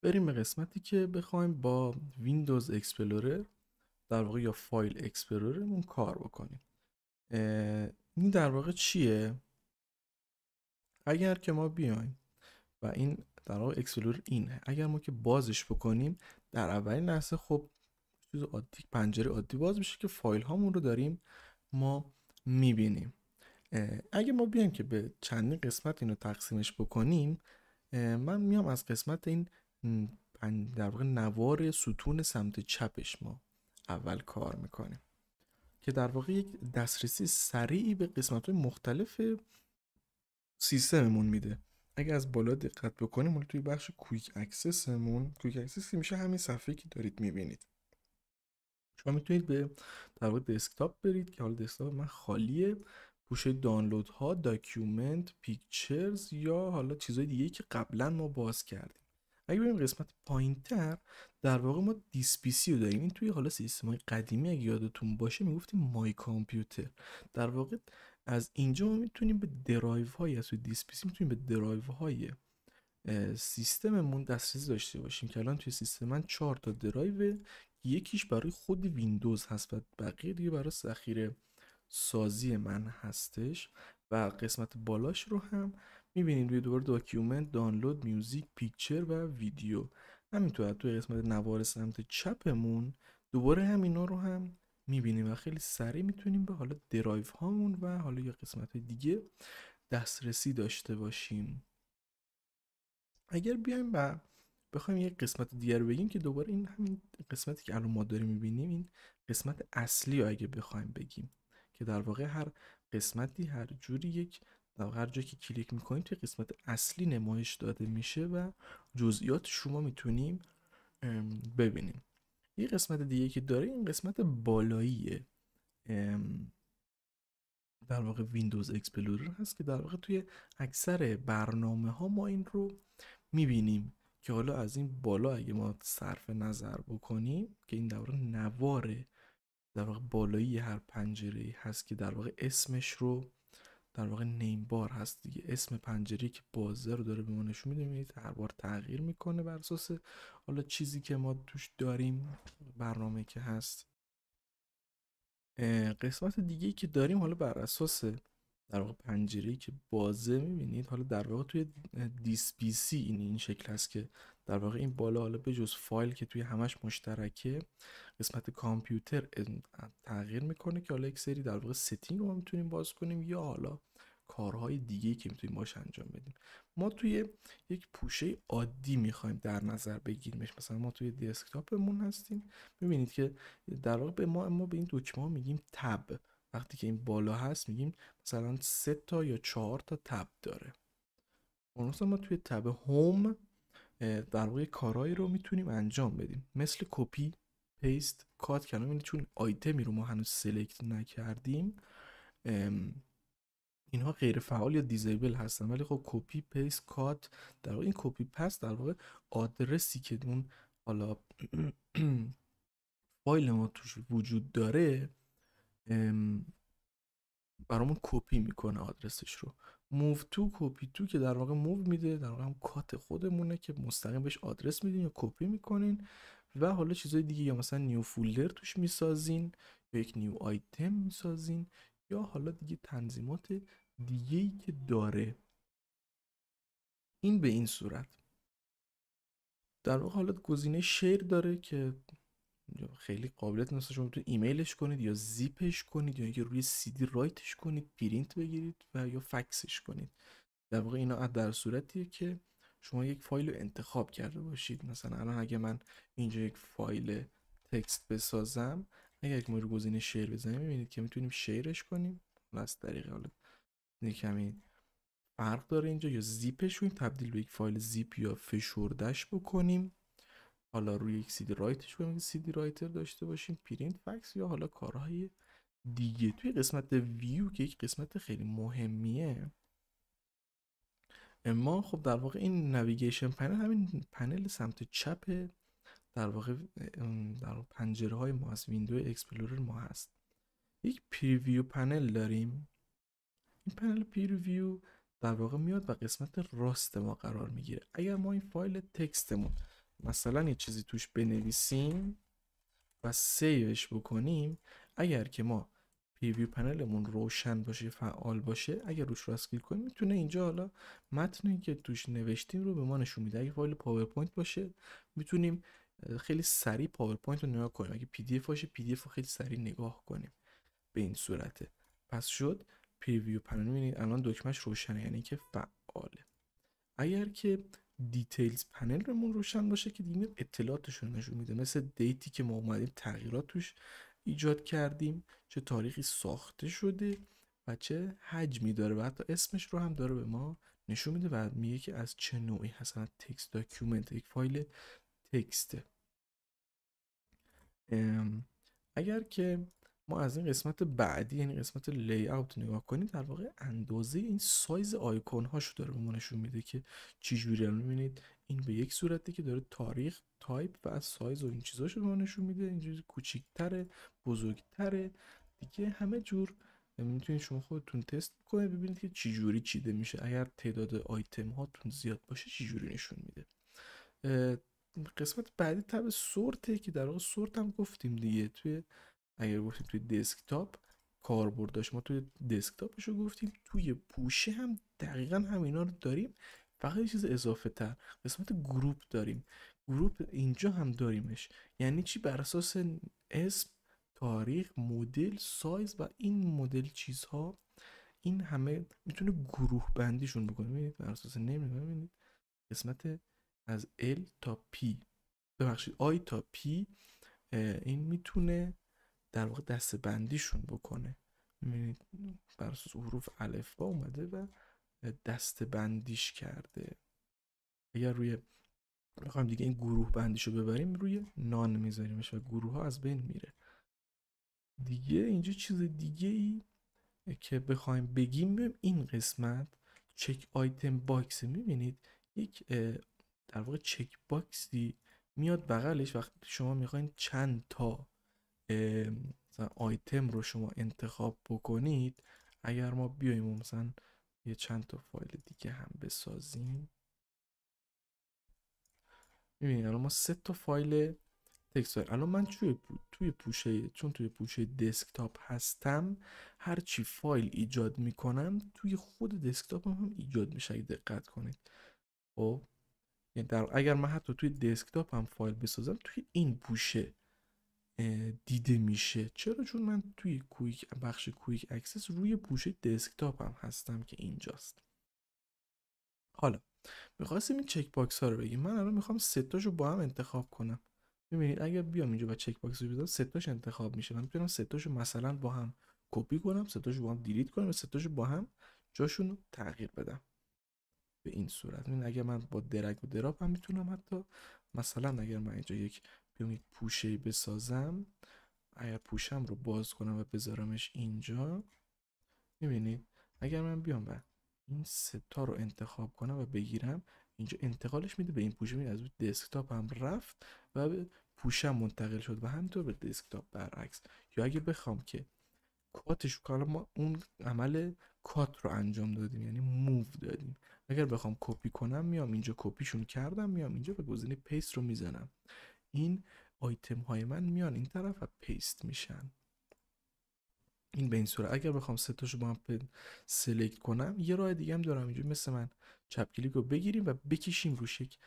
بریم به قسمتی که بخوایم با ویندوز اکسپلورر در واقع یا فایل اکسپلوررمون کار بکنیم. این در واقع چیه؟ اگر که ما بیایم و این در واقع اکسپلورر اینه، اگر ما که بازش بکنیم در اولین لحظه خب چیز عادی، پنجره عادی باز میشه که فایل هامون رو داریم ما میبینیم. اگه ما بیایم که به چندین قسمت اینو تقسیمش بکنیم، من میام از قسمت این در واقع نوار ستون سمت چپش ما اول کار میکنیم که در واقع یک دسترسی سریعی به قسمت‌های مختلف سیستممون میده. اگه از بالا دقت بکنیم حالا توی بخش کویک اکسسمون، کویک اکسس میشه همین صفحه‌ای که دارید میبینید. شما میتونید به در واقع دسکتاپ برید که حالا دسکتاپ من خالیه، پوشه دانلود ها، داکیومنت، پیکچرز یا حالا چیزای دیگه که قبلا ما باز کردیم. اگه بریم قسمت پایینتر، در واقع ما دیسپیسی رو داریم. این توی حالا سیستم های قدیمی اگه یادتون باشه میگفتیم مای کامپیوتر. در واقع از اینجا ما میتونیم به درایو های از توی دیسپیسی میتونیم به درایو های سیستممون دسترسی داشته باشیم که الان توی سیستم من 4 تا درایو، یکیش برای خود ویندوز هست و بقیه دیگه برای ذخیره سازی من هستش و قسمت بالاش رو هم میبینیم روی دوباره داکیومنت، دانلود، میوزیک، پیکچر و ویدیو. همینطور توی قسمت نوار سمت چپمون دوباره همینا رو هم میبینیم و خیلی سریع میتونیم به حالا درایو هامون و حالا یا قسمت دیگه دسترسی داشته باشیم. اگر بیایم و بخوایم یک قسمت دیگر رو بگیم که دوباره این همین قسمتی که الان ما داریم میبینیم، این قسمت اصلی رو اگه بخوایم بگیم که در واقع هر قسمتی هر جوری یک در واقع هر جایی که کلیک میکنیم توی قسمت اصلی نمایش داده میشه و جزئیات شما میتونیم ببینیم. یه قسمت دیگه که داره این قسمت بالاییه، در واقع ویندوز اکسپلورر هست که در واقع توی اکثر برنامه ها ما این رو میبینیم که حالا از این بالا اگه ما صرف نظر بکنیم که این در واقع نوار در واقع بالایی هر پنجره هست که در واقع اسمش رو در واقع نیم بار هست دیگه، اسم پنجره که بازه رو داره به ما نشون میده. میبینید هر بار تغییر میکنه بر اساس حالا چیزی که ما توش داریم، برنامه که هست. قسمت دیگه که داریم حالا بر اساس در واقع پنجره‌ای که بازه میبینید، حالا در واقع توی دیسپیسی این شکل هست که در واقع این بالا حالا به جز فایل که توی همش مشترکه، قسمت کامپیوتر تغییر میکنه که حالا یک سری در واقع ستینگ رو ما میتونیم باز کنیم یا حالا کارهای دیگه که میتونیم باش انجام بدیم. ما توی یک پوشه عادی میخوایم در نظر بگیریمش، مثلا ما توی دسکتاپمون هستیم، ببینید که در واقع به ما به این دکمه ها میگیم تب. وقتی که این بالا هست میگیم مثلا 3 تا یا 4 تا تب داره. مثلا ما توی تب هوم در واقع کارهایی رو میتونیم انجام بدیم مثل کپی، پیست، کات کردن. چون آیتمی رو ما هنوز سلکت نکردیم اینها غیر فعال یا دیزیبل هستن، ولی خب کپی، پیست، کات در واقع این کپی پست در واقع آدرسی که اون حالا فایل ما توش وجود داره برامون کپی میکنه آدرسش رو. موو تو، کپی تو که در واقع موو میده، در واقع هم کات خودمونه که مستقیم بهش آدرس میدین یا کپی میکنین و حالا چیزای دیگه یا مثلا نیو فولدر توش میسازین یا یک نیو آیتم میسازین یا حالا دیگه تنظیمات دیگه‌ای که داره. این به این صورت در واقع حالا گزینه شیر داره که خیلی قابلیت نیست، شما تو ایمیلش کنید یا زیپش کنید یا اینکه روی سی دی رایتش کنید، پرینت بگیرید و یا فکسش کنید. در واقع اینا در صورتیه که شما یک فایل رو انتخاب کرده باشید. مثلا الان اگه من اینجا یک فایل تکست بسازم، اگر ما رو گزینه شیر بزنیم میبینید که میتونیم شیرش کنیم از طریق حالا کمی فرق داره اینجا، یا زیپش کنیم تبدیل به یک فایل زیپ یا فشردهش بکنیم، حالا روی یک سیدی رایتش کنیم، سیدی رایتر داشته باشیم، پرینت، فکس یا حالا کارهای دیگه. توی قسمت ویو که یک قسمت خیلی مهمیه، ما خب در واقع این نویگیشن پنل همین پنل سمت چپ در واقع در پنجره های ما از ویندو اکسپلورر ما هست. یک پریویو پنل داریم. این پنل پریویو در واقع میاد و قسمت راست ما قرار میگیره. اگر ما این فایل تکستمون مثلا یه چیزی توش بنویسیم و سیوش بکنیم، اگر که ما پریویو پنلمون روشن باشه، فعال باشه، اگر روش راست کلیک کنیم میتونه اینجا حالا متنی که توش نوشتیم رو به ما نشون میده. اگه فایل پاورپوینت باشه میتونیم خیلی سریع پاورپوینت رو نگاه کنیم، اگه پی دی اف باشه پی دی اف رو خیلی سریع نگاه کنیم. به این صورته. پس شد پریویو پنل. میبینید الان دکمهش روشنه، یعنی که فعاله. اگر که دیتیلز پنلمون روشن باشه که دیگه اطلاعاتش رو نشون میده، مثل دیتی که ما اومدیم تغییرات توش ایجاد کردیم، چه تاریخی ساخته شده و چه حجمی داره و حتی اسمش رو هم داره به ما نشون میده و میگه که از چه نوعی هست. تکست داکیومنت، یک فایل تکسته. اگر که ما از این قسمت بعدی، یعنی قسمت لی اوت نگاه کنیم، در واقع اندازه این سایز آیکون هاشو داره به ما نشون میده که چی جوری. میبینید این به یک صورته که داره تاریخ، تایپ و سایز و این چیزاشو به ما نشون میده. اینجوری کوچیک‌تره، بزرگتره، دیگه همه جور میتونید شما خودتون تست کنید ببینید که چی جوری چیده میشه. اگر تعداد آیتم هاتون زیاد باشه چی جوری نشون میده. قسمت بعدی تب سورته که در واقع سورت هم گفتیم دیگه، توی اگر گفتیم توی دسکتاپ کاربردش، ما توی دسکتاپشو گفتیم، توی پوشه هم دقیقا همینا رو داریم، فقط یه چیز اضافه تر، قسمت گروپ داریم. گروپ اینجا هم داریمش، یعنی چی؟ بر اساس اسم، تاریخ، مدل، سایز و این مدل چیزها، این همه میتونه گروه بندیشون بکنه. ببینید بر اساس نیم، ببینید قسمت از L تا P، ببخشید I تا P، این میتونه در واقع دسته بندیشون بکنه. میبینید بر اساس حروف الفبا اومده و دسته بندیش کرده. اگر روی میخوایم دیگه این گروه بندیشو ببریم، روی نان میذاریمش و گروه ها از بین میره. دیگه اینجا چیز دیگه ای که بخوایم بگیم، این قسمت چک آیتم باکس. میبینید یک در واقع چک باکسی میاد بغلش وقتی شما میخواین چند تا مثلا آیتم رو شما انتخاب بکنید. اگر ما بیایم و مثلا یه چند تا فایل دیگه هم بسازیم، میبینید الان ما 3 تا فایل تکست داریم. الان من توی پوشه، چون توی پوشه دسکتاپ هستم، هر چی فایل ایجاد میکنم توی خود دسکتاپ هم ایجاد میشه. اگه دقت کنید، خب یعنی اگر من حتی توی دسکتاپ هم فایل بسازم، توی این پوشه دیده میشه. چرا؟ چون من توی بخش کویک اکسس روی پوشه دسکتاپ هم هستم که اینجاست. حالا میخواستیم این چک باکس ها رو بگیم. من الان میخوام 3 تاشو با هم انتخاب کنم. ببینید اگر بیام اینجا و چک باکس رو بذارم، 3 تاش انتخاب میشه. من میتونم 3 تاشو مثلا با هم کپی کنم، 3 تاشو با هم دیلیت کنم و 3 تاشو با هم جاشون رو تغییر بدم. به این صورت این اگر من با درگ و دراپ هم میتونم، حتی مثلا اگر من اینجا یک پوشه بسازم، اگر پوشم رو باز کنم و بذارمش اینجا، میبینید اگر من بیام و این 3 تا رو انتخاب کنم و بگیرم، اینجا انتقالش میده به این پوشه. میده از دسکتاپ هم رفت و به پوشم منتقل شد و همینطور به دسکتاپ برعکس. یا اگه بخوام که کاتش کنم، ما اون عمل کات رو انجام دادیم، یعنی موو دادیم. اگر بخوام کپی کنم، میام اینجا کپیشون کردم، میام اینجا به گزینه پیست رو میزنم، این آیتم های من میان این طرف و پیست میشن. این به این صورت. اگر بخوام 3 تاشو با هم سلکت کنم، یه راه دیگه هم دارم. اینجوری مثل من چپ کلیک رو بگیریم و بکشیم روش، یک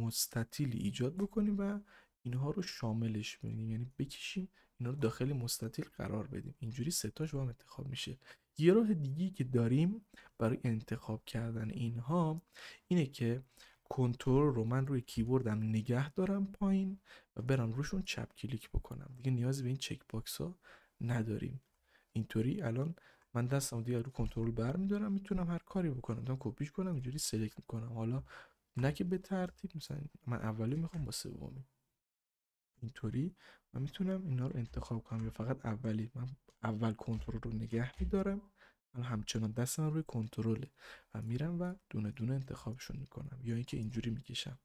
مستطیلی ایجاد بکنیم و اینها رو شاملش بدیم، یعنی بکشیم اینا رو داخل مستطیل قرار بدیم. اینجوری 3 تاش با هم انتخاب میشه. یه راه دیگه که داریم برای انتخاب کردن اینها اینه که کنترل رو من روی کیبوردم نگه دارم پایین و برم روشون چپ کلیک بکنم. دیگه نیازی به این چک باکس ها نداریم. اینطوری الان من دستم دیگه رو کنترل برمیدارم، میتونم هر کاری بکنم. میتونم کپیش کنم، اینجوری سلکت میکنم. حالا نه که به ترتیب، مثلا من اولی میخوام با سومی، اینطوری من میتونم اینا رو انتخاب کنم. یا فقط اولی، من اول کنترل رو نگه میدارم، من همچنان دستم روی کنترله و میرم و دونه دونه انتخابشون میکنم. یا اینکه اینجوری میکشم.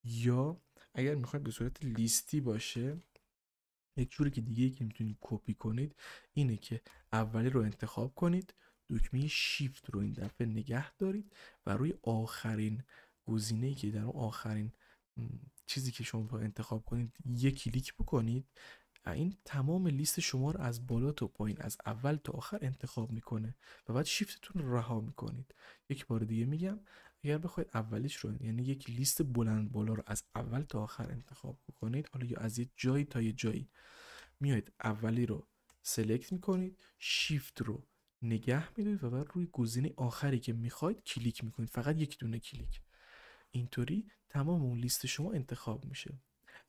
یا اگر میخواید به صورت لیستی باشه، یک جوری که دیگه که میتونید کپی کنید اینه که اولی رو انتخاب کنید، دکمه شیفت رو این دفعه نگه دارید و روی آخرین گزینه‌ای که در اون آخرین چیزی که شما باید انتخاب کنید یک کلیک بکنید، این تمام لیست شما رو از بالا تا پایین، از اول تا آخر انتخاب میکنه و بعد شیفتتون رو رها میکنید. یک بار دیگه میگم، اگر بخواید اولیش رو، یعنی یک لیست بلند بالا رو از اول تا آخر انتخاب بکنید، حالا یا از یه جایی تا یه جایی، میایید اولی رو سلکت میکنید، شیفت رو نگه میدید و بعد روی گزینه آخری که میخواید کلیک میکنید، فقط یک دونه کلیک. اینطوری تمام اون لیست شما انتخاب میشه.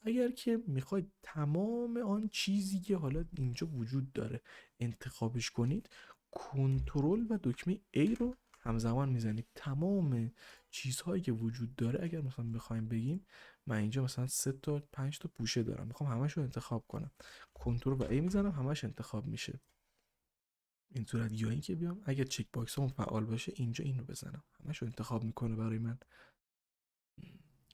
اگر که میخواید تمام آن چیزی که حالا اینجا وجود داره انتخابش کنید، کنترل و دکمه A رو همزمان میزنید. تمام چیزهایی که وجود داره، اگر مثلا بخوایم بگیم من اینجا مثلا 3 تا 5 تا پوشه دارم، میخوام همش رو انتخاب کنم، کنترل و A میزنم، همش انتخاب میشه. این صورت، یا اینکه بیام اگر چک باکس هم فعال باشه اینجا اینو بزنم، همش رو انتخاب میکنه برای من.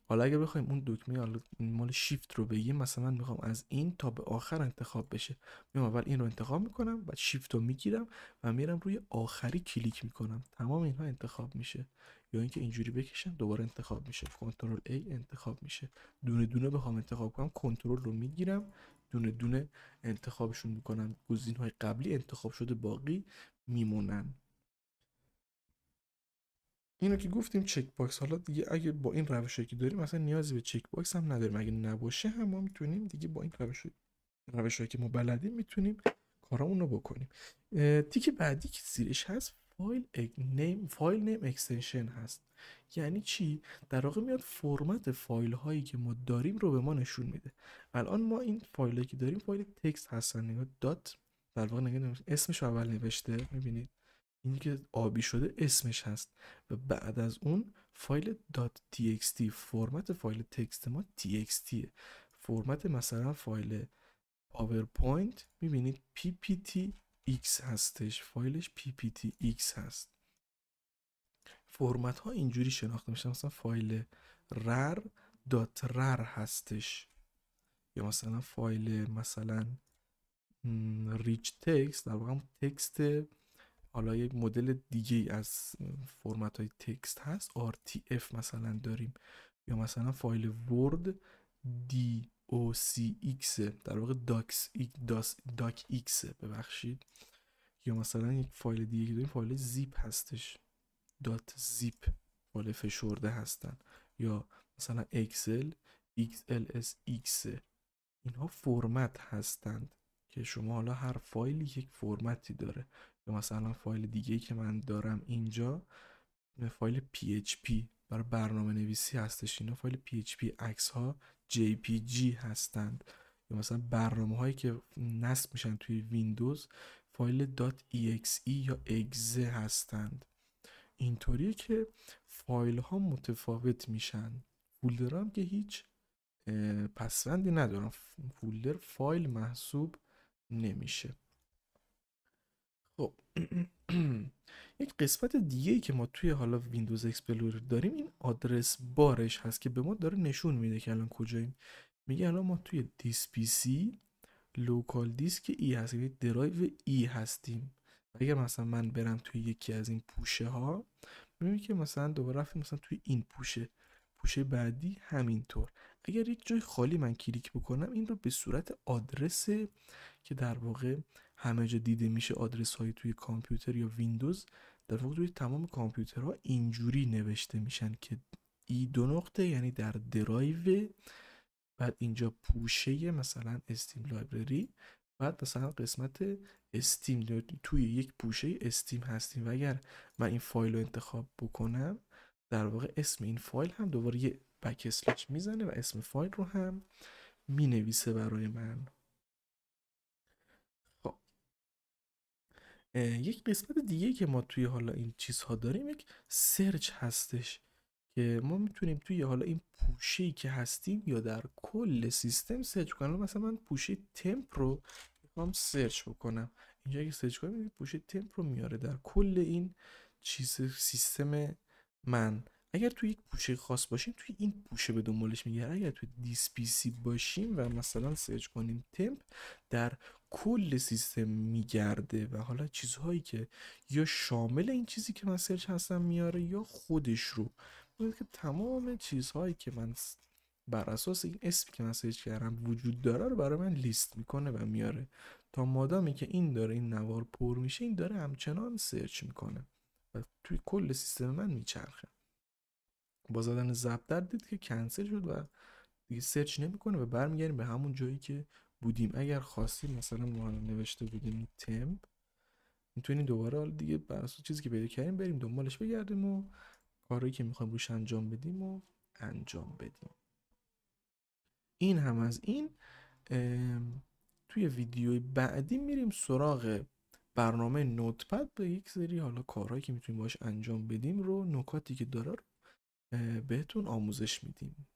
حالا اگه بخوایم اون دکمه حالا مال شیفت رو بگیم، مثلا من میخوام از این تا به آخر انتخاب بشه، میام اول این رو انتخاب میکنم، بعد شیفت رو میگیرم و میرم روی آخری کلیک میکنم، تمام اینها انتخاب میشه. یا اینکه اینجوری بکشم دوباره انتخاب میشه، کنترل A انتخاب میشه. دونه دونه بخوام انتخاب کنم، کنترل رو میگیرم، دونه دونه انتخابشون میکنم، گزینه‌های قبلی انتخاب شده باقی میمونن. اینو که گفتیم چک باکس. حالا دیگه اگه با این روشی که داریم مثلا نیازی به چک باکس هم نداریم، اگه نباشه هم ما میتونیم دیگه با این روشی که ما بلدیم میتونیم کارامون رو بکنیم. تیک بعدی که زیرش هست فایل نیم اکستنشن هست. یعنی چی؟ در واقع میاد فرمت فایل هایی که ما داریم رو به ما نشون میده. الان ما این فایل هایی که داریم فایل تکست هستن، نگاه دات، در واقع نگاه اسمش اول نوشته، میبینید این که آبی شده اسمش هست و بعد از اون فایل .txt، فرمت فایل تکست ما txt، فرمت مثلا فایل پاورپوینت میبینید pptx هستش، فایلش pptx هست. فرمت ها اینجوری شناخته میشه، مثلا فایل rar هستش، یا مثلا فایل مثلا ریچ تکست، در واقع تکست، حالا یک مدل دیگه از فرمت های تکست هست RTF مثلا داریم، یا مثلا فایل ورد DOCX، در واقع DOCX ببخشید، یا مثلا یک فایل دیگه که داریم فایل زیپ هستش .zip، فایل فشرده هستن، یا مثلا اکسل XLSX. اینها فرمت هستند که شما حالا هر فایلی یک فرمتی داره. یا مثلا فایل دیگه که من دارم اینجا فایل PHP برای برنامه نویسی هستش، اینا فایل PHP، عکس ها JPG هستند. یا مثلا برنامه هایی که نصب میشن توی ویندوز فایل .exe یا exe هستند. اینطوریه که فایل ها متفاوت میشن. فولدر هم که هیچ پسوندی ندارم، فولدر فایل محسوب نمیشه. خب یک قسمت دیگه ای که ما توی حالا ویندوز اکسپلورر داریم این آدرس بارش هست که به ما داره نشون میده که الان کجاییم. میگه الان ما توی دیس پی سی لوکال دیسک ای هست، یعنی درایو ای هستیم. اگر مثلا من برم توی یکی از این پوشه ها، میبینی که مثلا دوباره رفتیم مثلا توی این پوشه بعدی همینطور. اگر یک جای خالی من کلیک بکنم، این رو به صورت آدرس که در واقع همه جا دیده میشه، آدرس های توی کامپیوتر یا ویندوز، در واقع توی تمام کامپیوترها اینجوری نوشته میشن که ای دو نقطه یعنی در درایو، بعد اینجا پوشه مثلا استیم لایبرری، بعد مثلا قسمت استیم، توی یک پوشه استیم هستیم. و اگر من این فایل رو انتخاب بکنم، در واقع اسم این فایل هم دوباره یه بک اسلش میزنه و اسم فایل رو هم مینویسه برای من. خب یک قسمت دیگه که ما توی حالا این چیزها داریم یک سرچ هستش که ما میتونیم توی حالا این پوشه‌ای که هستیم یا در کل سیستم سرچ کنم. مثلا من پوشه تمپ رو میخوام سرچ بکنم، اینجا که سرچ کنم پوشه تمپ رو میاره در کل این چیز سیستم من. اگر توی یک پوشه خاص باشیم توی این پوشه به دنبالش میگردیم، اگر توی دیس پی سی باشیم و مثلا سرچ کنیم تمپ، در کل سیستم میگرده و حالا چیزهایی که یا شامل این چیزی که من سرچ هستم میاره یا خودش رو. که تمام چیزهایی که من بر اساس این اسمی که من سرچ کردم وجود داره رو برای من لیست میکنه و میاره. تا مادامی که این داره این نوار پر میشه، این داره همچنان سرچ میکنه و توی کل سیستم من میچرخه. با زدن ضبط در دید که کنسل شد و دیگه سرچ نمیکنه و برمیگردیم به همون جایی که بودیم. اگر خواستیم مثلا ما نوشته بودیم تمپ، میتونیم دوباره حالا دیگه بر اساس چیزی که پیدا کردیم بریم دنبالش بگردیم و کارهایی که میخوایم روش انجام بدیم و انجام بدیم. این هم از این. توی ویدیوی بعدی میریم سراغ برنامه نوتپد به یک سری حالا کارهایی که میتونیم باش انجام بدیم رو، نکاتی که داره رو بهتون آموزش میدیم.